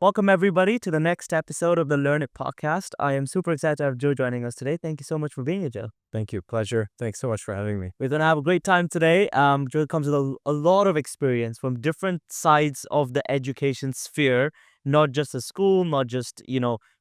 Welcome, everybody, to the next episode of the Learnit Podcast. I am super excited to have Joe joining us today. Thank you so much for being here, Joe. Thank you. Pleasure. Thanks so much for having me. We're going to have a great time today. Joe comes with a lot of experience from different sides of the education sphere, not just a school, not just,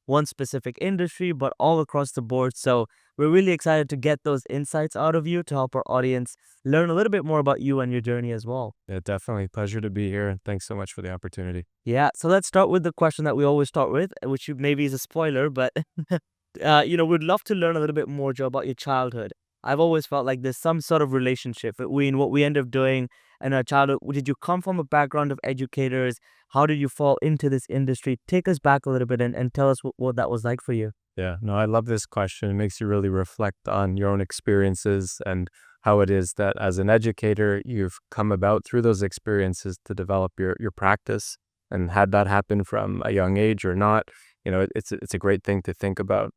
one specific industry, but all across the board. So we're really excited to get those insights out of you to help our audience learn a little bit more about you and your journey as well. Yeah, definitely. Pleasure to be here. And thanks so much for the opportunity. Yeah, so let's start with the question that we always start with, which maybe is a spoiler, but we'd love to learn a little bit more, Joe, about your childhood. I've always felt like there's some sort of relationship between what we end up doing and our childhood. Did you come from a background of educators? How did you fall into this industry? Take us back a little bit and tell us what that was like for you. Yeah, no, I love this question. It makes you really reflect on your own experiences and how it is that as an educator, you've come about through those experiences to develop your practice. And had that happen from a young age or not, it's a great thing to think about.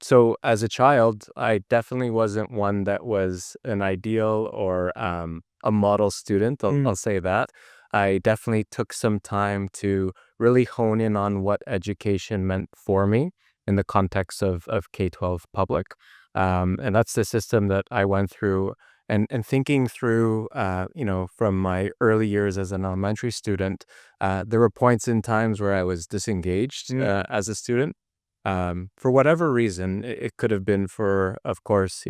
So as a child, I definitely wasn't one that was an ideal or a model student. I'll say that. I definitely took some time to really hone in on what education meant for me in the context of K-12 public. And that's the system that I went through. And thinking through, from my early years as an elementary student, there were points in times where I was disengaged as a student. For whatever reason, it could have been for, of course,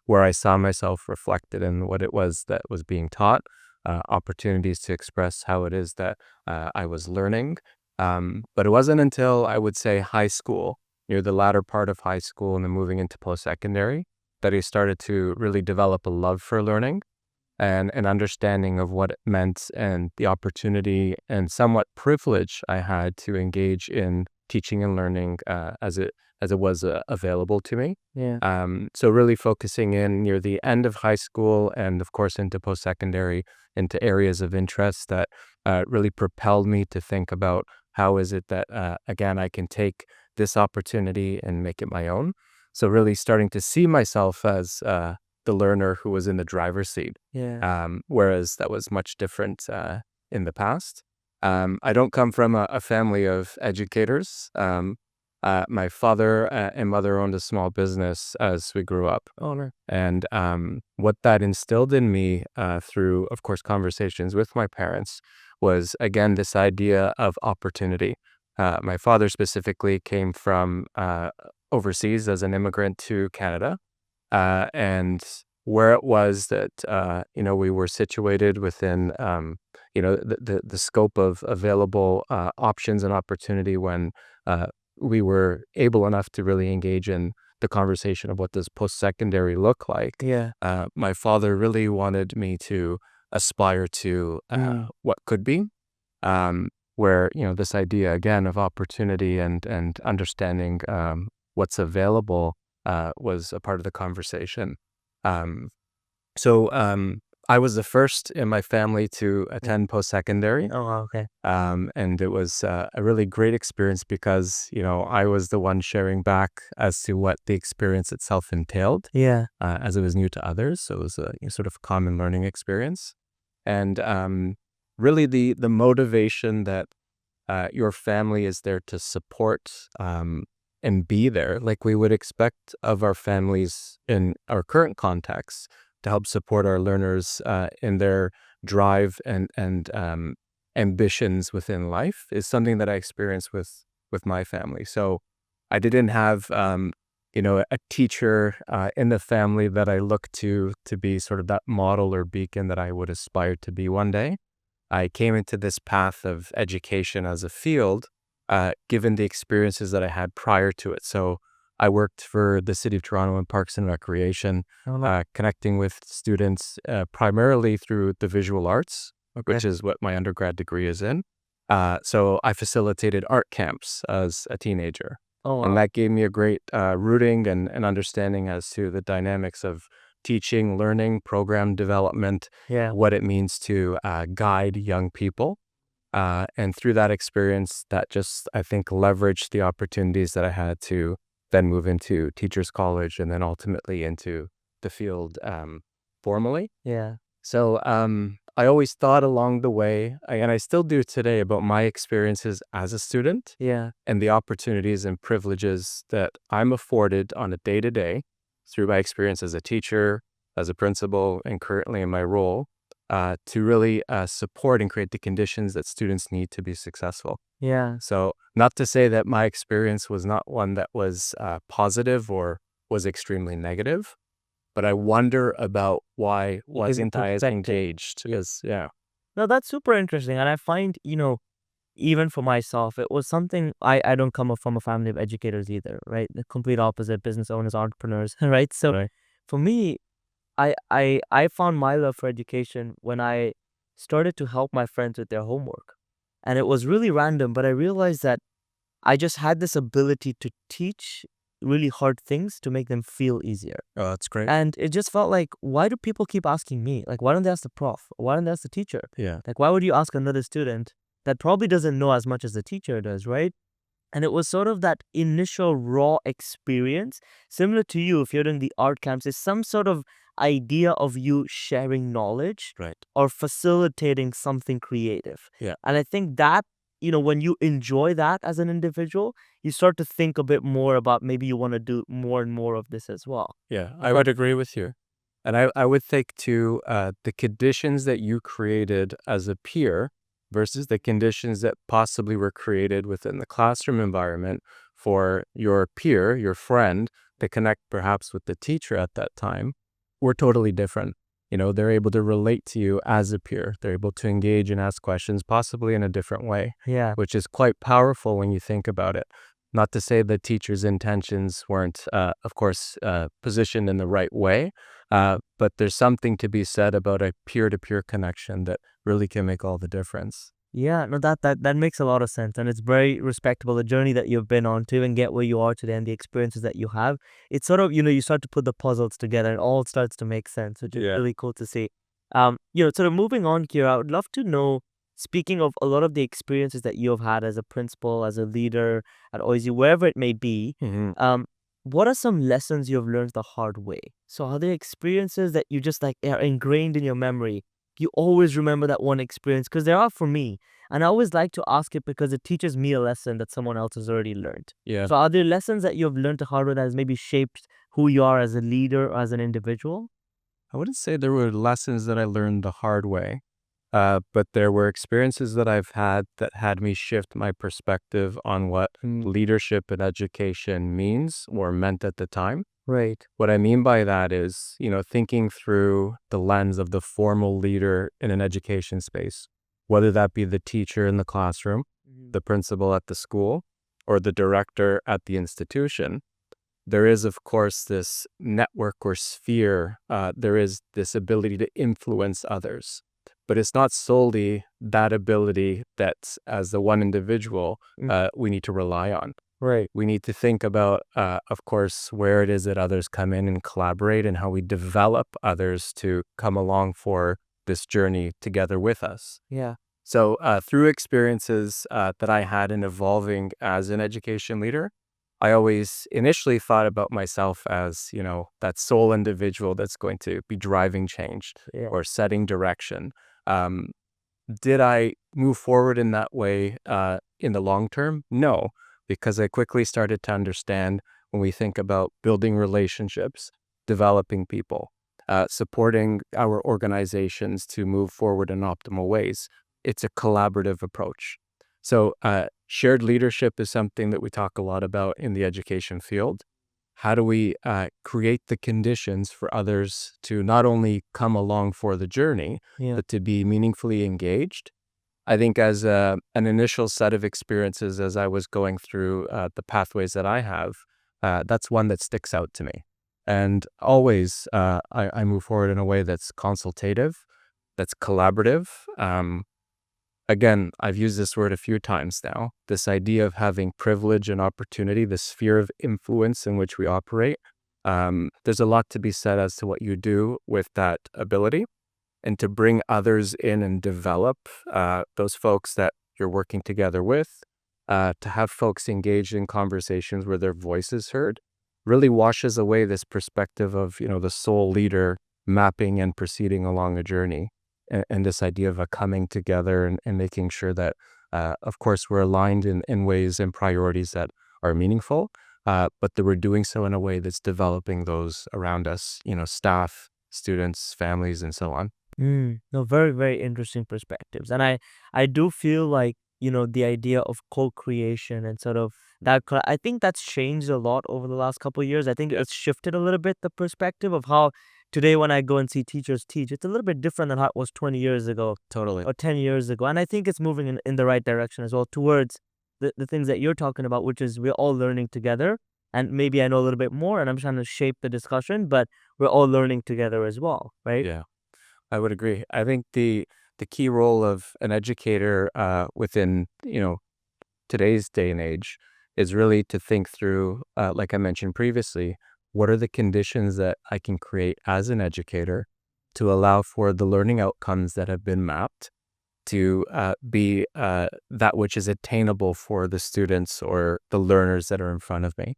where I saw myself reflected in what it was that was being taught, opportunities to express how it is that I was learning. But it wasn't until I would say high school, near the latter part of high school and then moving into post-secondary, that I started to really develop a love for learning and an understanding of what it meant and the opportunity and somewhat privilege I had to engage in teaching and learning as it was available to me. Yeah. So really focusing in near the end of high school and of course into post-secondary, into areas of interest that really propelled me to think about how is it that, again, I can take this opportunity and make it my own. So really starting to see myself as the learner who was in the driver's seat, whereas that was much different in the past. I don't come from a family of educators. My father and mother owned a small business as we grew up. Oh, no. And what that instilled in me through, of course, conversations with my parents was, again, this idea of opportunity. My father specifically came from overseas as an immigrant to Canada. And where it was that, we were situated within, the scope of available options and opportunity when we were able enough to really engage in the conversation of what does post-secondary look like. Yeah. My father really wanted me to aspire to what could be, where, this idea, again, of opportunity and understanding what's available was a part of the conversation. So I was the first in my family to attend post-secondary. Oh, wow, okay. And it was a really great experience because, I was the one sharing back as to what the experience itself entailed. Yeah. As it was new to others. So it was a sort of common learning experience. And really the motivation that your family is there to support and be there, like we would expect of our families in our current context, to help support our learners in their drive and ambitions within life, is something that I experienced with my family. So I didn't have, a teacher in the family that I looked to be sort of that model or beacon that I would aspire to be one day. I came into this path of education as a field given the experiences that I had prior to it. So I worked for the City of Toronto in Parks and Recreation, connecting with students primarily through the visual arts, which is what my undergrad degree is in. So I facilitated art camps as a teenager. Oh, wow. And that gave me a great rooting and understanding as to the dynamics of teaching, learning, program development, what it means to guide young people. And through that experience, that just, I think, leveraged the opportunities that I had to then move into teachers college and then ultimately into the field formally. Yeah. So I always thought along the way, and I still do today, about my experiences as a student Yeah. and the opportunities and privileges that I'm afforded on a day-to-day through my experience as a teacher, as a principal, and currently in my role, to really support and create the conditions that students need to be successful. Yeah. So, not to say that my experience was not one that was positive or was extremely negative, but I wonder about why Maybe wasn't I as perspective. engaged? Because, yeah. No, that's super interesting. And I find, even for myself, it was something I don't come up from a family of educators either, right? The complete opposite, business owners, entrepreneurs, right? So Right. for me, I found my love for education when I started to help my friends with their homework. And it was really random, but I realized that I just had this ability to teach really hard things to make them feel easier. Oh, that's great. And it just felt like, why do people keep asking me? Like, why don't they ask the prof? Why don't they ask the teacher? Yeah. Like, why would you ask another student that probably doesn't know as much as the teacher does, right? And it was sort of that initial raw experience, similar to you if you're in the art camps, is some sort of idea of you sharing knowledge Right. or facilitating something creative. Yeah. And I think that, when you enjoy that as an individual, you start to think a bit more about maybe you want to do more and more of this as well. Yeah, I would agree with you. And I would think too, the conditions that you created as a peer versus the conditions that possibly were created within the classroom environment for your peer, your friend, to connect perhaps with the teacher at that time were totally different. They're able to relate to you as a peer. They're able to engage and ask questions, possibly in a different way, Yeah. which is quite powerful when you think about it. Not to say the teacher's intentions weren't, of course, positioned in the right way, but there's something to be said about a peer-to-peer connection that really can make all the difference. Yeah, no, that makes a lot of sense, and it's very respectable, the journey that you've been on to even get where you are today and the experiences that you have. It's sort of, you start to put the puzzles together and it all starts to make sense, which is Yeah. really cool to see. Sort of moving on here, I would love to know, speaking of a lot of the experiences that you have had as a principal, as a leader at OISE, wherever it may be, hmm um, what are some lessons you have learned the hard way? So are there experiences that you just like are ingrained in your memory? You always remember that one experience, because there are for me. And I always like to ask it because it teaches me a lesson that someone else has already learned. Yeah. So are there lessons that you have learned the hard way that has maybe shaped who you are as a leader or as an individual? I wouldn't say there were lessons that I learned the hard way, but there were experiences that I've had that had me shift my perspective on what leadership and education means or meant at the time. Right. What I mean by that is, thinking through the lens of the formal leader in an education space, whether that be the teacher in the classroom, the principal at the school, or the director at the institution. There is, of course, this network or sphere. There is this ability to influence others. But it's not solely that ability that, as the one individual, we need to rely on. Right. We need to think about, of course, where it is that others come in and collaborate and how we develop others to come along for this journey together with us. Yeah. So through experiences that I had in evolving as an education leader, I always initially thought about myself as, that sole individual that's going to be driving change Yeah. or setting direction. Um, did I move forward in that way in the long term? No, because I quickly started to understand when we think about building relationships, developing people, supporting our organizations to move forward in optimal ways. It's a collaborative approach. So shared leadership is something that we talk a lot about in the education field. How do we create the conditions for others to not only come along for the journey, Yeah. but to be meaningfully engaged? I think as an initial set of experiences as I was going through the pathways that I have, that's one that sticks out to me. And always I move forward in a way that's consultative, that's collaborative. Again, I've used this word a few times now, this idea of having privilege and opportunity, the sphere of influence in which we operate. There's a lot to be said as to what you do with that ability and to bring others in and develop those folks that you're working together with, to have folks engaged in conversations where their voice is heard, really washes away this perspective of, the sole leader mapping and proceeding along a journey. and this idea of a coming together and making sure that, of course, we're aligned in ways and priorities that are meaningful, but that we're doing so in a way that's developing those around us, staff, students, families, and so on. No, very, very interesting perspectives. And I do feel like, the idea of co-creation and sort of I think that's changed a lot over the last couple of years. I think it's shifted a little bit, the perspective of how today when I go and see teachers teach, it's a little bit different than how it was 20 years ago Totally. or 10 years ago. And I think it's moving in the right direction as well towards the things that you're talking about, which is we're all learning together. And maybe I know a little bit more and I'm trying to shape the discussion, but we're all learning together as well, right? Yeah. I would agree. I think the key role of an educator within today's day and age is really to think through, like I mentioned previously, what are the conditions that I can create as an educator to allow for the learning outcomes that have been mapped to be that which is attainable for the students or the learners that are in front of me.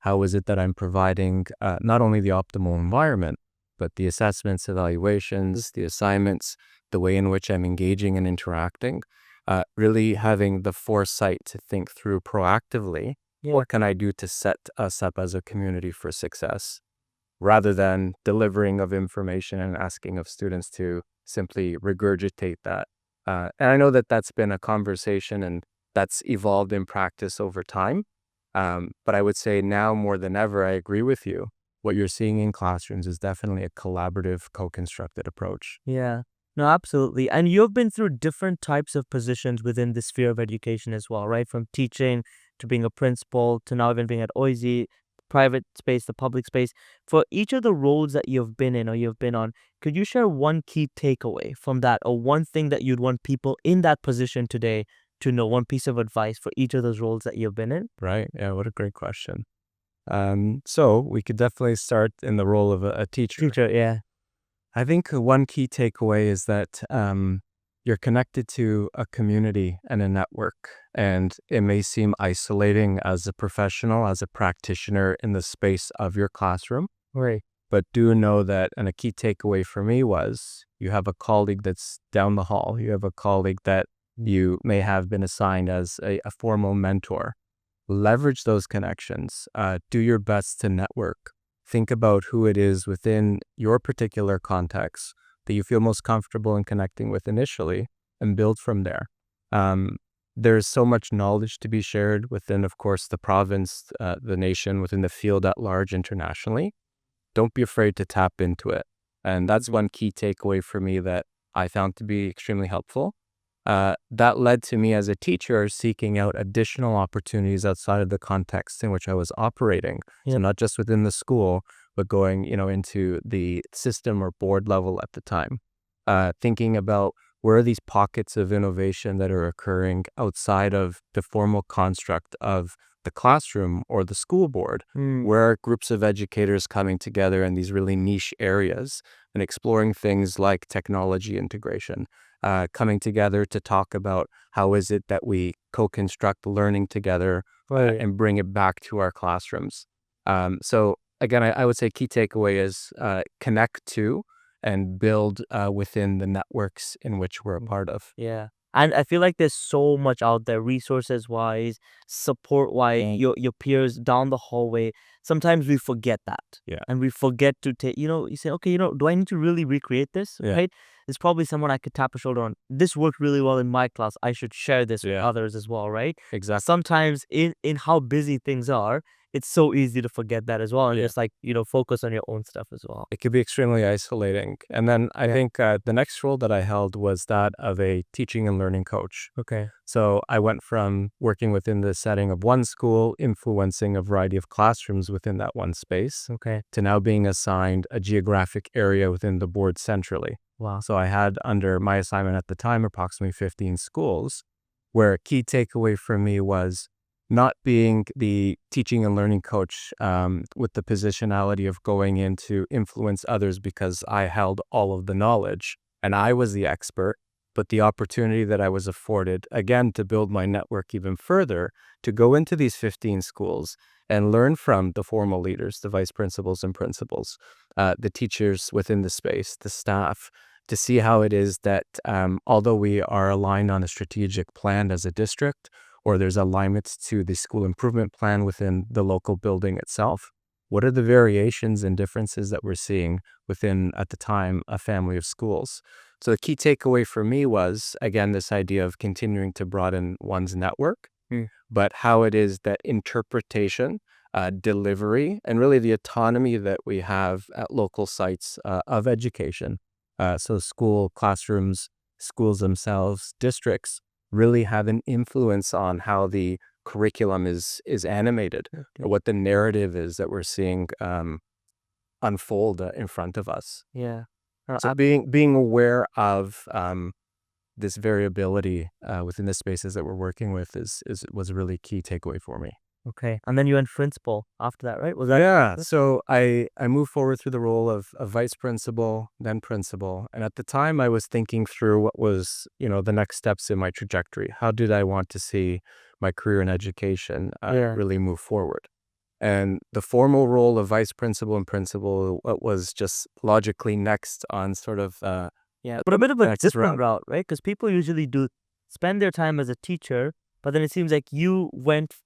How is it that I'm providing not only the optimal environment, but the assessments, evaluations, the assignments, the way in which I'm engaging and interacting, really having the foresight to think through proactively, Yeah. what can I do to set us up as a community for success, rather than delivering of information and asking of students to simply regurgitate that. And I know that that's been a conversation and that's evolved in practice over time. But I would say now more than ever, I agree with you. What you're seeing in classrooms is definitely a collaborative, co-constructed approach. Yeah. No, absolutely. And you've been through different types of positions within the sphere of education as well, right? From teaching to being a principal to now even being at OISE, private space, the public space. For each of the roles that you've been in or you've been on, could you share one key takeaway from that or one thing that you'd want people in that position today to know, one piece of advice for each of those roles that you've been in? Right? Yeah, what a great question. So we could definitely start in the role of a teacher. Teacher, yeah. I think one key takeaway is that you're connected to a community and a network, and it may seem isolating as a professional, as a practitioner in the space of your classroom, Right. but do know that, and a key takeaway for me was you have a colleague that's down the hall. You have a colleague that you may have been assigned as a formal mentor. Leverage those connections. Do your best to network. Think about who it is within your particular context that you feel most comfortable in connecting with initially and build from there. There's so much knowledge to be shared within, of course, the province, the nation, within the field at large internationally. Don't be afraid to tap into it. And that's one key takeaway for me that I found to be extremely helpful. That led to me as a teacher seeking out additional opportunities outside of the context in which I was operating. Yeah. So not just within the school, but going, into the system or board level at the time. Thinking about where are these pockets of innovation that are occurring outside of the formal construct of the classroom or the school board? Where are groups of educators coming together in these really niche areas and exploring things like technology integration? Coming together to talk about how is it that we co-construct learning together Right. and bring it back to our classrooms. So again, I would say key takeaway is connect to and build within the networks in which we're a part of. Yeah. And I feel like there's so much out there, resources wise, support wise, your peers down the hallway. Sometimes we forget that. Yeah. And we forget to take, you say, okay, do I need to really recreate this? Yeah. Right? There's probably someone I could tap a shoulder on. This worked really well in my class. I should share this with Yeah. others as well, right? Exactly. Sometimes in how busy things are, it's so easy to forget that as well. And Yeah. just focus on your own stuff as well. It could be extremely isolating. And then I think the next role that I held was that of a teaching and learning coach. Okay. So I went from working within the setting of one school, influencing a variety of classrooms within that one space, Okay. to now being assigned a geographic area within the board centrally. Wow. So I had under my assignment at the time approximately 15 schools, where a key takeaway for me was not being the teaching and learning coach with the positionality of going in to influence others because I held all of the knowledge and I was the expert, but the opportunity that I was afforded, again, to build my network even further, to go into these 15 schools and learn from the formal leaders, the vice principals and principals, the teachers within the space, the staff, to see how it is that although we are aligned on a strategic plan as a district, or there's alignments to the school improvement plan within the local building itself, what are the variations and differences that we're seeing within, at the time, a family of schools? So the key takeaway for me was, again, this idea of continuing to broaden one's network, but how it is that interpretation, delivery, and really the autonomy that we have at local sites of education. So school, classrooms, schools themselves, districts really have an influence on how the curriculum is animated, or what the narrative is that we're seeing unfold in front of us. Yeah. So being aware of this variability within the spaces that we're working with was a really key takeaway for me. Okay. And then you went principal after that, right? Was that? Yeah. So I moved forward through the role of vice principal, then principal. And at the time I was thinking through what was, the next steps in my trajectory. How did I want to see my career in education really move forward? And the formal role of vice principal and principal was just logically next on sort of Yeah, but a bit of a next different route. route, right? Because people usually do spend their time as a teacher, but then it seems like you went,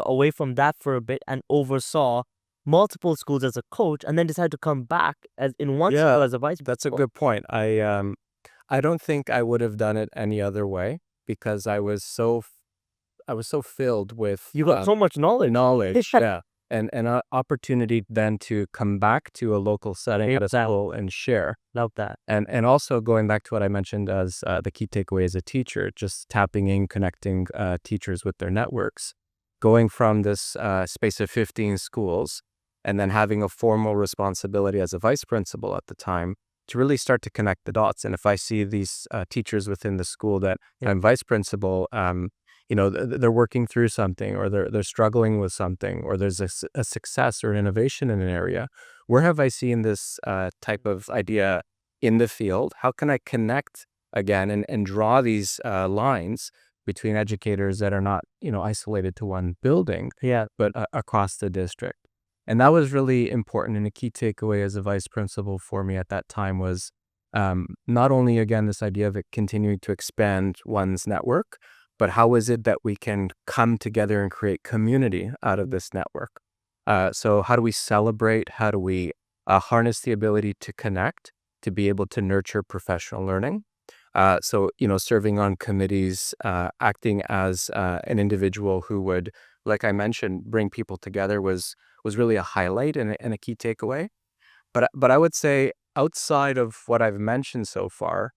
away from that for a bit and oversaw multiple schools as a coach, and then decided to come back as in one school as a vice That's a principal. good point. I don't think I would have done it any other way, because I was so filled with You got so much knowledge. knowledge, yeah, and an opportunity then to come back to a local setting at a Exactly. school and share. Love that. And also going back to what I mentioned as the key takeaway as a teacher, just tapping in, connecting teachers with their networks, going from this space of 15 schools, and then having a formal responsibility as a vice principal at the time to really start to connect the dots. And if I see these teachers within the school that I'm vice principal, they're working through something, or they're struggling with something, or there's a success or an innovation in an area. Where have I seen this type of idea in the field? How can I connect again and draw these lines between educators that are not, isolated to one building, Yeah. but across the district? And that was really important. And a key takeaway as a vice principal for me at that time was not only, again, this idea of it continuing to expand one's network, but how is it that we can come together and create community out of this network? So how do we celebrate? How do we harness the ability to connect, to be able to nurture professional learning? So, serving on committees, acting as an individual who would, like I mentioned, bring people together was really a highlight and a key takeaway. But I would say, outside of what I've mentioned so far,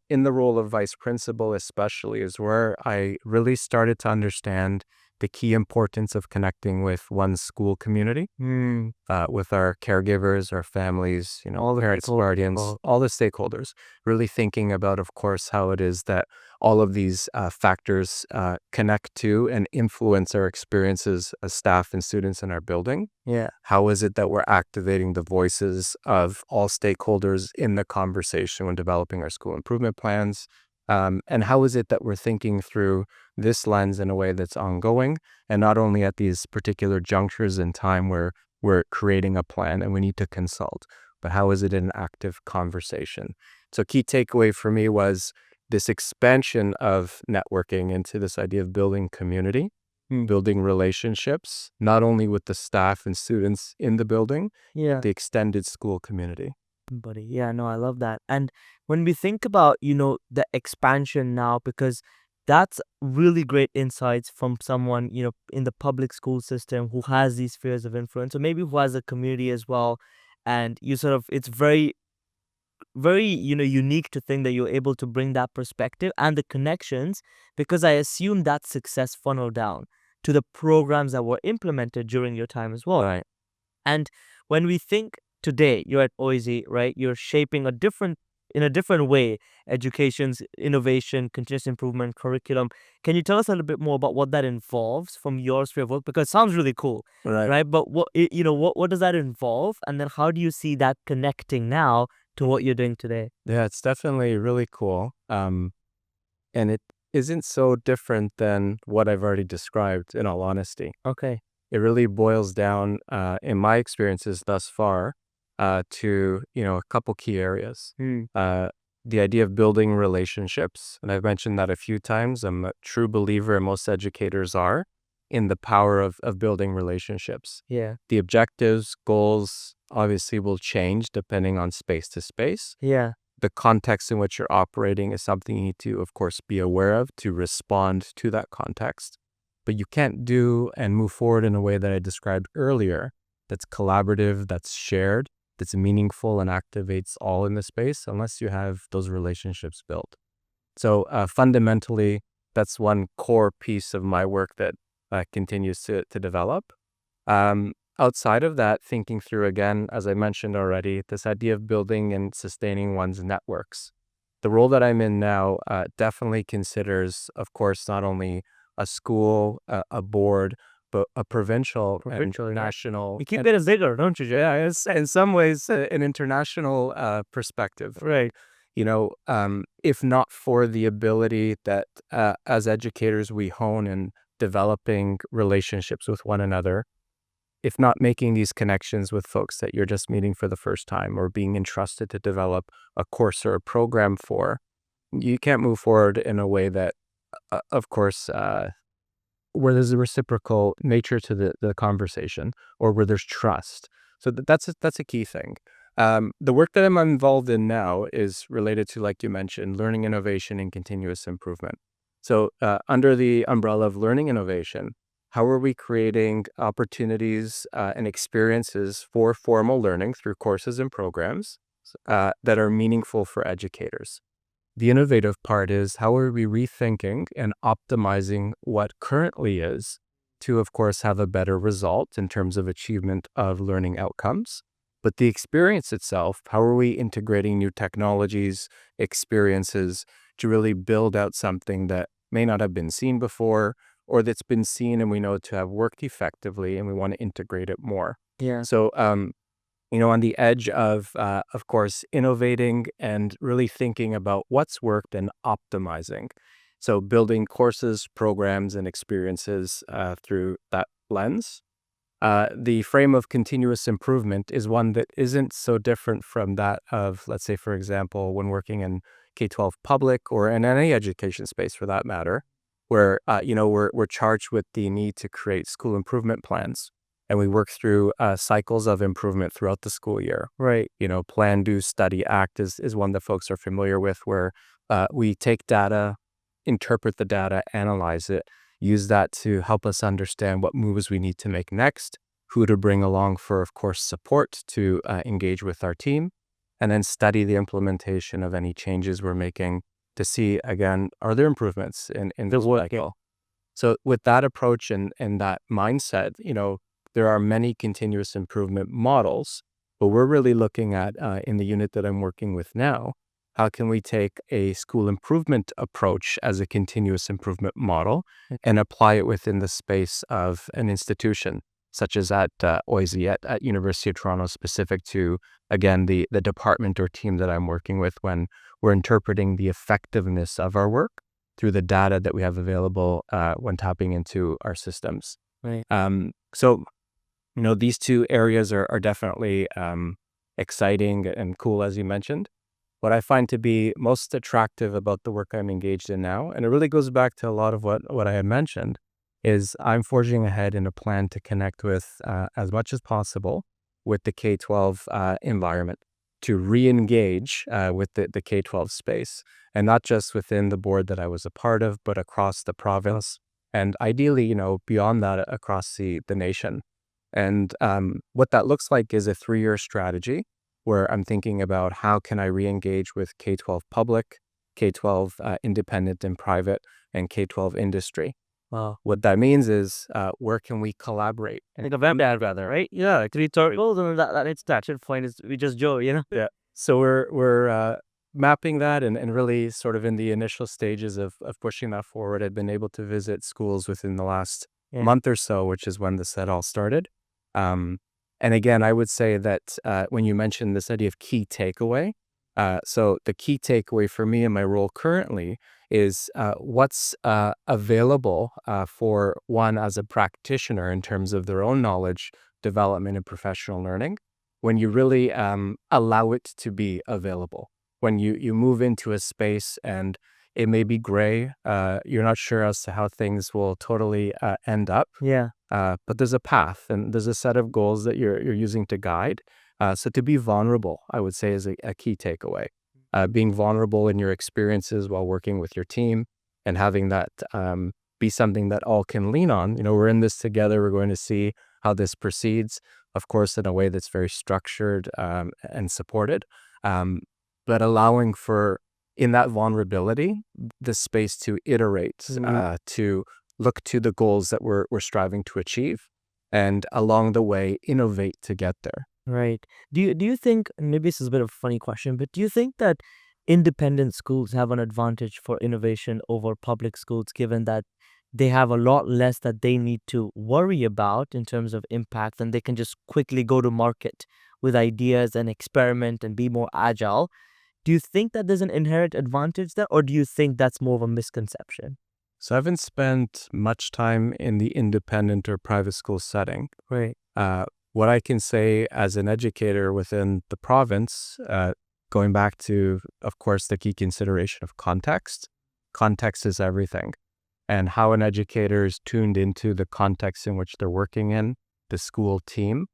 in the role of vice principal especially, is where I really started to understand the key importance of connecting with one's school community, with our caregivers, our families, All the parents, stakeholders guardians, involved. all the stakeholders, really thinking about, of course, how it is that all of these factors connect to and influence our experiences as staff and students in our building. Yeah. How is it that we're activating the voices of all stakeholders in the conversation when developing our school improvement plans? And how is it that we're thinking through this lens in a way that's ongoing, and not only at these particular junctures in time where we're creating a plan and we need to consult, but how is it an active conversation? So key takeaway for me was this expansion of networking into this idea of building community, building relationships, not only with the staff and students in the building, Yeah. the extended school community. Buddy. Yeah, no, I love that. And when we think about, the expansion now, because that's really great insights from someone, in the public school system who has these spheres of influence, or maybe who has a community as well. And it's very, very, unique to think that you're able to bring that perspective and the connections, because I assume that success funneled down to the programs that were implemented during your time as well. Right. And when we think today, you're at OISE, right? You're shaping in a different way, education's innovation, continuous improvement, curriculum. Can you tell us a little bit more about what that involves from your sphere of work? Because it sounds really cool, Right. right? But what does that involve? And then how do you see that connecting now to what you're doing today? Yeah, it's definitely really cool. And it isn't so different than what I've already described, in all honesty. Okay. It really boils down, in my experiences thus far, to, a couple key areas. the idea of building relationships. And I've mentioned that a few times. I'm a true believer, and most educators are, in the power of building relationships. Yeah. The objectives, goals obviously will change depending on space to space. Yeah. The context in which you're operating is something you need to, of course, be aware of to respond to that context. But you can't do and move forward in a way that I described earlier that's collaborative, that's shared, that's meaningful and activates all in the space unless you have those relationships built. So fundamentally, that's one core piece of my work that continues to develop. Outside of that, thinking through again, as I mentioned already, this idea of building and sustaining one's networks. The role that I'm in now definitely considers, of course, not only a school, a board, but a provincial and Provincial, yeah. national. You keep getting bigger, don't you, Jay? Yeah, it's in some ways an international perspective. Right. If not for the ability that as educators we hone in developing relationships with one another, if not making these connections with folks that you're just meeting for the first time or being entrusted to develop a course or a program for, you can't move forward in a way that, of course, where there's a reciprocal nature to the conversation or where there's trust. So that's a key thing. The work that I'm involved in now is related to, like you mentioned, learning innovation and continuous improvement. So under the umbrella of learning innovation, how are we creating opportunities and experiences for formal learning through courses and programs that are meaningful for educators? The innovative part is how are we rethinking and optimizing what currently is to, of course, have a better result in terms of achievement of learning outcomes. But the experience itself, how are we integrating new technologies, experiences to really build out something that may not have been seen before or that's been seen and we know to have worked effectively and we want to integrate it more. Yeah. So, on the edge of course, innovating and really thinking about what's worked and optimizing. So building courses, programs, and experiences through that lens. The frame of continuous improvement is one that isn't so different from that of, let's say, for example, when working in K-12 public or in any education space for that matter, where, we're charged with the need to create school improvement plans. And we work through cycles of improvement throughout the school year. Right. Plan, do, study, act is one that folks are familiar with, where we take data, interpret the data, analyze it, use that to help us understand what moves we need to make next, who to bring along for, of course, support to engage with our team, and then study the implementation of any changes we're making to see, again, are there improvements in this cycle? So with that approach and that mindset, there are many continuous improvement models, but we're really looking at, in the unit that I'm working with now, how can we take a school improvement approach as a continuous improvement model and apply it within the space of an institution, such as at OISE, at University of Toronto, specific to, again, the department or team that I'm working with when we're interpreting the effectiveness of our work through the data that we have available when tapping into our systems. Right. So, these two areas are definitely exciting and cool, as you mentioned. What I find to be most attractive about the work I'm engaged in now, and it really goes back to a lot of what I had mentioned, is I'm forging ahead in a plan to connect with, as much as possible, with the K-12 environment, to re-engage with the K-12 space, and not just within the board that I was a part of, but across the province, and ideally, beyond that, across the nation. And what that looks like is a 3-year strategy where I'm thinking about how can I re-engage with K-12 public, K-12 independent and private, and K-12 industry. Wow. What that means is where can we collaborate? Like a web rather, right? Yeah. Tutorials and that extraction point is we just Joe, Yeah. So we're mapping that and really sort of in the initial stages of pushing that forward. I've been able to visit schools within the last month or so, which is when this had all started. And again, I would say that when you mentioned this idea of key takeaway, so the key takeaway for me in my role currently is what's available for one as a practitioner in terms of their own knowledge, development, and professional learning when you really allow it to be available. when you move into a space and it may be gray, you're not sure as to how things will totally end up. Yeah. But there's a path and there's a set of goals that you're using to guide. So to be vulnerable, I would say, is a key takeaway. Being vulnerable in your experiences while working with your team and having that be something that all can lean on. We're in this together. We're going to see how this proceeds, of course, in a way that's very structured and supported, but allowing for, in that vulnerability, the space to iterate, to look to the goals that we're striving to achieve, and along the way, innovate to get there. Right. Do you think, and maybe this is a bit of a funny question, but do you think that independent schools have an advantage for innovation over public schools, given that they have a lot less that they need to worry about in terms of impact, and they can just quickly go to market with ideas and experiment and be more agile? Do you think that there's an inherent advantage there, or do you think that's more of a misconception? So I haven't spent much time in the independent or private school setting. Right. What I can say as an educator within the province, going back to, of course, the key consideration of context. Context is everything. And how an educator is tuned into the context in which they're working in, the school team,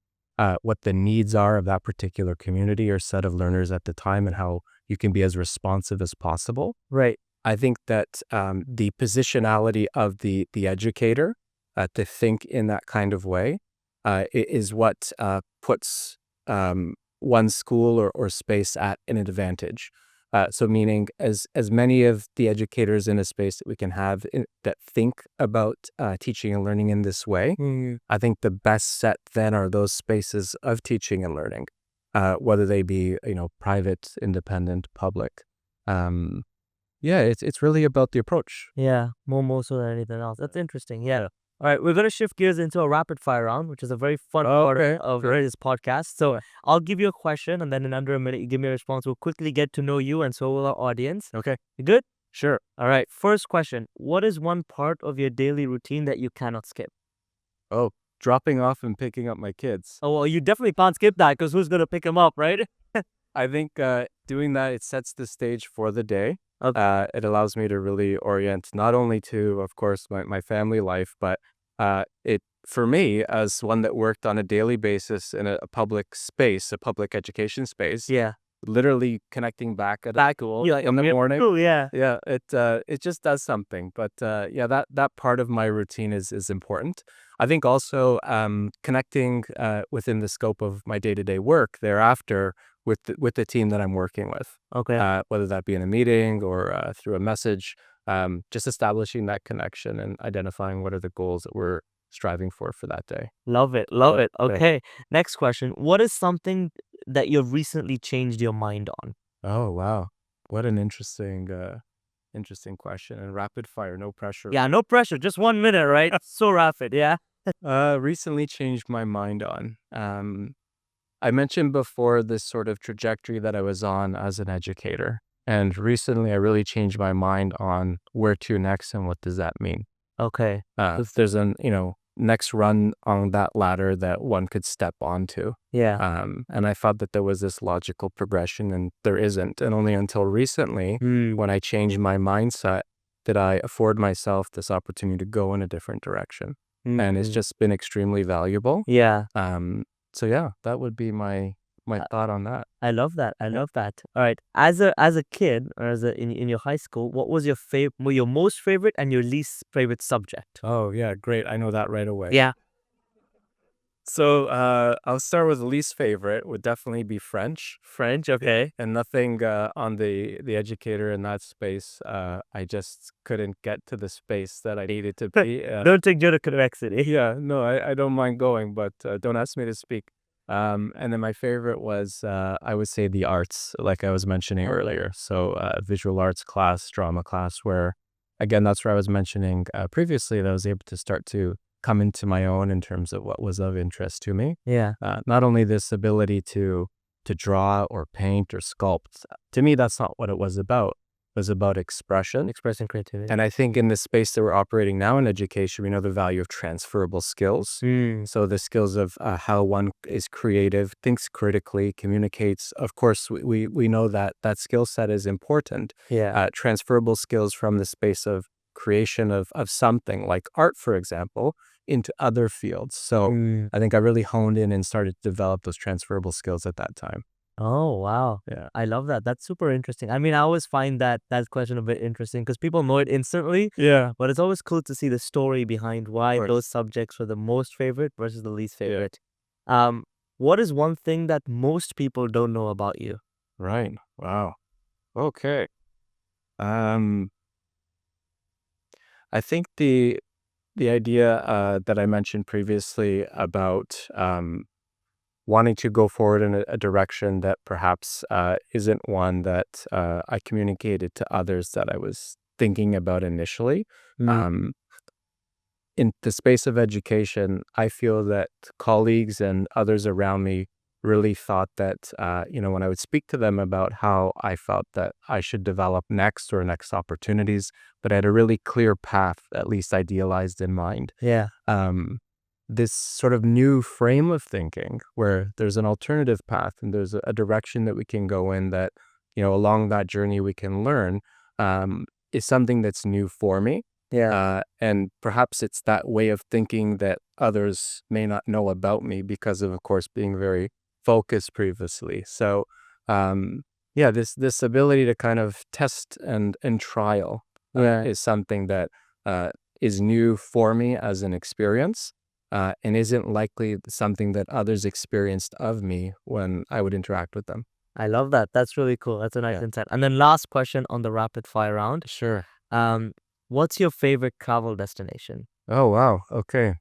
what the needs are of that particular community or set of learners at the time, and how you can be as responsive as possible. Right. I think that the positionality of the educator to think in that kind of way is what puts one school or space at an advantage. So meaning as many of the educators in a space that we can have that think about teaching and learning in this way, I think the best set then are those spaces of teaching and learning, whether they be, private, independent, public. Yeah, it's really about the approach. Yeah, more so than anything else. That's interesting. Yeah. All right, we're gonna shift gears into a rapid fire round, which is a very fun part Okay, of great. this podcast. So I'll give you a question, and then in under a minute, you give me a response. We'll quickly get to know you, and so will our audience. Okay, You good? sure. All right. First question: what is one part of your daily routine that you cannot skip? Oh, dropping off and picking up my kids. Oh, well, you definitely can't skip that because who's gonna pick them up, right? I think doing that, it sets the stage for the day. Okay. It allows me to really orient not only to, of course, my family life, but it for me as one that worked on a daily basis in a public space, a public education space, Yeah. literally connecting back at Back. school Yeah. in the morning. Cool. Yeah. Yeah, it just does something. But yeah, that part of my routine is important. I think also connecting within the scope of my day-to-day work thereafter with the team that I'm working with, Okay. whether that be in a meeting or through a message, just establishing that connection and identifying what are the goals that we're striving for that day. Love it. Love it. Okay. Okay. Next question: what is something that you've recently changed your mind on? Oh, wow. What an interesting question, and rapid fire, no pressure. Yeah. No pressure. Just 1 minute, right? So rapid. Yeah. Recently changed my mind on. I mentioned before this sort of trajectory that I was on as an educator. And recently I really changed my mind on where to next and what does that mean. Okay. If there's an, next run on that ladder that one could step onto. Yeah. And I thought that there was this logical progression, and there isn't. And only until recently, when I changed my mindset, did I afford myself this opportunity to go in a different direction. And it's just been extremely valuable. Yeah. So yeah, that would be my thought on that. I love that. I Yeah. love that. All right. As a kid, or in your high school, what was your most favorite and your least favorite subject? Oh yeah, great. I know that right away. Yeah. So I'll start with the least favorite. Would definitely be French. French. Okay. And nothing on the educator in that space. I just couldn't get to the space that I needed to be. Don't take Joe to convexity. Yeah, no, I don't mind going, but don't ask me to speak. And then my favorite was, I would say, the arts, like I was mentioning earlier. So visual arts class, drama class, where, again, that's where I was mentioning previously that I was able to start to come into my own in terms of what was of interest to me. Yeah. Not only this ability to draw or paint or sculpt. To me, that's not what it was about. was about expression. Expressing creativity. And I think in the space that we're operating now in education, we know the value of transferable skills. So the skills of how one is creative, thinks critically, communicates. Of course, we know that that skill set is important. Yeah. Transferable skills from the space of creation of something like art, for example, into other fields. So I think I really honed in and started to develop those transferable skills at that time. Oh, wow. Yeah. I love that. That's super interesting. I mean, I always find that question a bit interesting because people know it instantly, Yeah. but it's always cool to see the story behind why course. those subjects were the most favorite versus the least Yeah. favorite. What is one thing that most people don't know about you? Right. Wow. Okay. I think the idea that I mentioned previously about wanting to go forward in a direction that perhaps isn't one that I communicated to others that I was thinking about initially. Um, in the space of education, I feel that colleagues and others around me really thought that, when I would speak to them about how I felt that I should develop next or next opportunities, that I had a really clear path, at least idealized in mind. Yeah. This sort of new frame of thinking where there's an alternative path and there's a direction that we can go in that, along that journey we can learn, is something that's new for me. Yeah. And perhaps it's that way of thinking that others may not know about me because of course, being very focused previously. So, this ability to kind of test and trial is something that is new for me as an experience. And isn't likely something that others experienced of me when I would interact with them. I love that. That's really cool. That's a nice Yeah. insight. And then last question on the rapid fire round. Sure. What's your favorite travel destination? Oh, wow. Okay.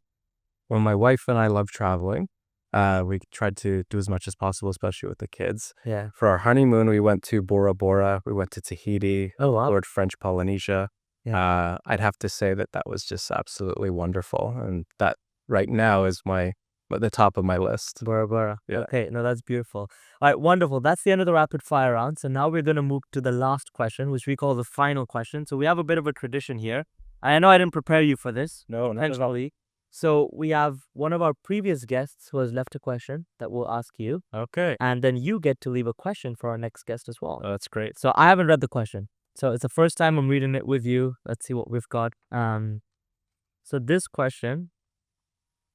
Well, my wife and I love traveling. We tried to do as much as possible, especially with the kids. Yeah. For our honeymoon, we went to Bora Bora. We went to Tahiti, Oh, wow. explored French Polynesia. Yeah. I'd have to say that was just absolutely wonderful. And that right now is at the top of my list. Bora Bora. Yeah. Okay, no, that's beautiful. All right, wonderful. That's the end of the rapid fire round. So now we're going to move to the last question, which we call the final question. So we have a bit of a tradition here. I know I didn't prepare you for this. No, not at all. Intentionally. So we have one of our previous guests who has left a question that we'll ask you. Okay. And then you get to leave a question for our next guest as well. Oh, that's great. So I haven't read the question. So it's the first time I'm reading it with you. Let's see what we've got. So this question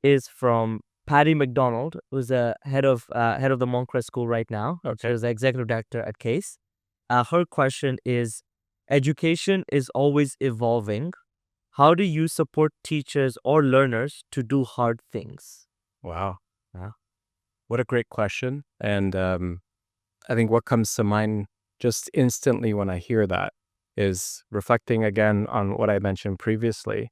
is from Patty McDonald, who's the head of the Montclair School right now. Okay. She's the executive director at CASE. Her question is, education is always evolving. How do you support teachers or learners to do hard things? Wow. Yeah. What a great question. And I think what comes to mind just instantly when I hear that is reflecting again on what I mentioned previously.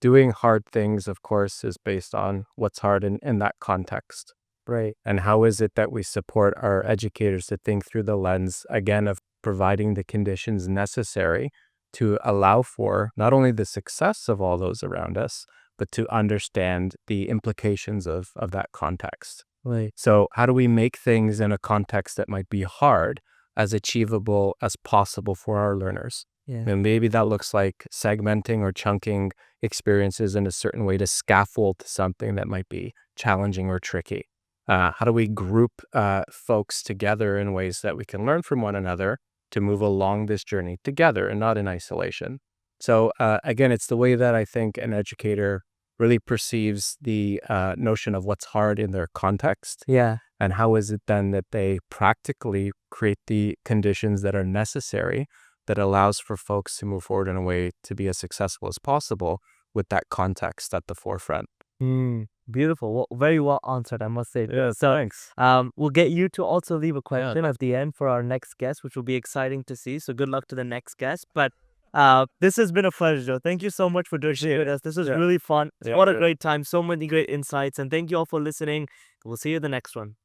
Doing hard things, of course, is based on what's hard in that context. Right. And how is it that we support our educators to think through the lens, again, of providing the conditions necessary to allow for not only the success of all those around us, but to understand the implications of that context. Right. So how do we make things in a context that might be hard as achievable as possible for our learners? Yeah. And maybe that looks like segmenting or chunking experiences in a certain way to scaffold something that might be challenging or tricky. How do we group folks together in ways that we can learn from one another to move along this journey together and not in isolation? So again, it's the way that I think an educator really perceives the notion of what's hard in their context. Yeah. And how is it then that they practically create the conditions that are necessary that allows for folks to move forward in a way to be as successful as possible with that context at the forefront. Beautiful. Well, very well answered, I must say. Yeah, So, thanks. we'll get you to also leave a question at the end for our next guest, which will be exciting to see. So good luck to the next guest. But this has been a pleasure, Joe. Thank you so much for doing it with us. This was really fun. Yeah, What a sure. great time. So many great insights. And thank you all for listening. We'll see you in the next one.